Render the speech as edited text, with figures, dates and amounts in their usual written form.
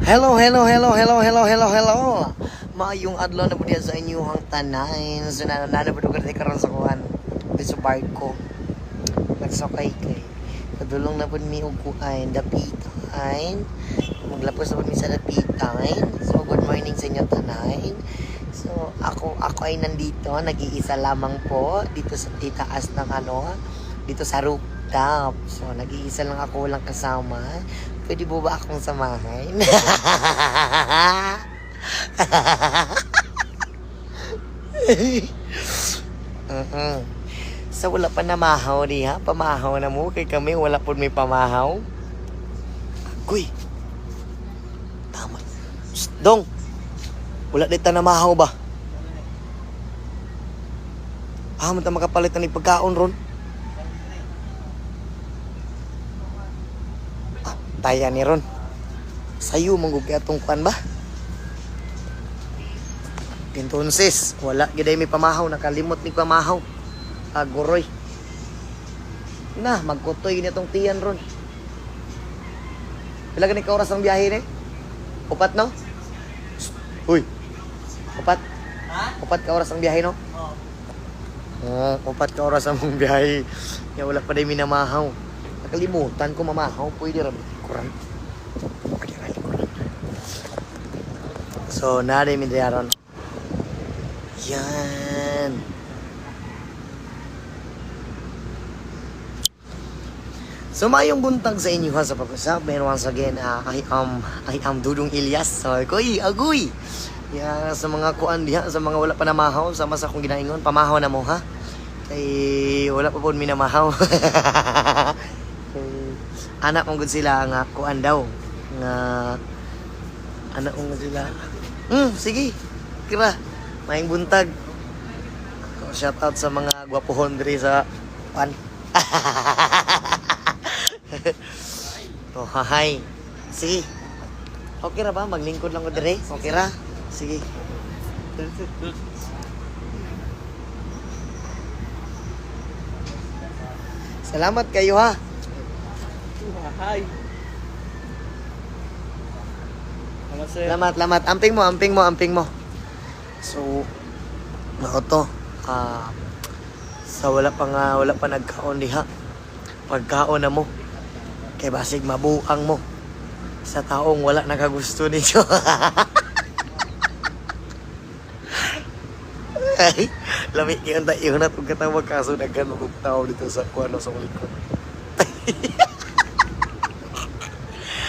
Hello, hello, hello, hello, hello, hello, hello. Maayong adlaw na po diya sa inyong tanayin. So, nanana po doon karon sa kuhan. Sa barko. Nagsakay kay. Kadulong na po mi og kuhain. Dapitain. Maglapos na po mi sa dapitain. So, good morning sa inyo tanayin. So, ako ay nandito. Nag-iisa lamang po. Dito sa itaas ng dito sa rooftop. So, nag-iisa lang ako, walang kasama. Pwede po ba akong samahin? So, wala pa namahaw diha. Pamahaw na mo. Kay kami, wala po may pamahaw. Agoy. Tama. Psst, Dong. Wala dito namahaw ba? Mata makapalit na ni pagkaon ron. Taya ni ron. Sayo manggugi atong kuan ba? Entonces, wala giday may pamahaw, nakalimot ni pamahaw. Agoroy. Na, magkutoy ni tong tiyan ron. Pila gani ka oras ang biyahe ni? Upat no? Uy. Upat. Ha? Upat ka oras ang biyahe no? Oo. Upat ka oras ang biyahe. Ya wala pa day minamahaw. Nakalimutan ko mamahaw, pwede rin. Kurang. So, nari mi diyaron. Yan. So, mayong buntag sa inyo ha sa pag-usap. And once again, I am Dudong Ilyas. So, agoy. Yeah, sa mga kuan diha, sa mga wala pa namahaw, sama sa akong ginaingon, pamahaw na mo ha. Kay wala pa po minamahaw. Anak mong gud sila nga kuan daw nga anak mong sila. Sige. Kira. Maing buntag. Shout out sa mga gwapohon diri sa pan. Oh, hi. Sige. Okay ra ba maglingkod lang ko dire? Okay ra? Sige. Salamat kayo ha. Hi. Salamat. Amping mo. So, to. Sa wala pa nagkaon diha. Pagkaon na mo. Kay basig mabuang mo. Sa taong wala nakagusto ninyo. Lamig yung tayo na itong katawag kaso nagkanong tao dito sa kuano sa likod.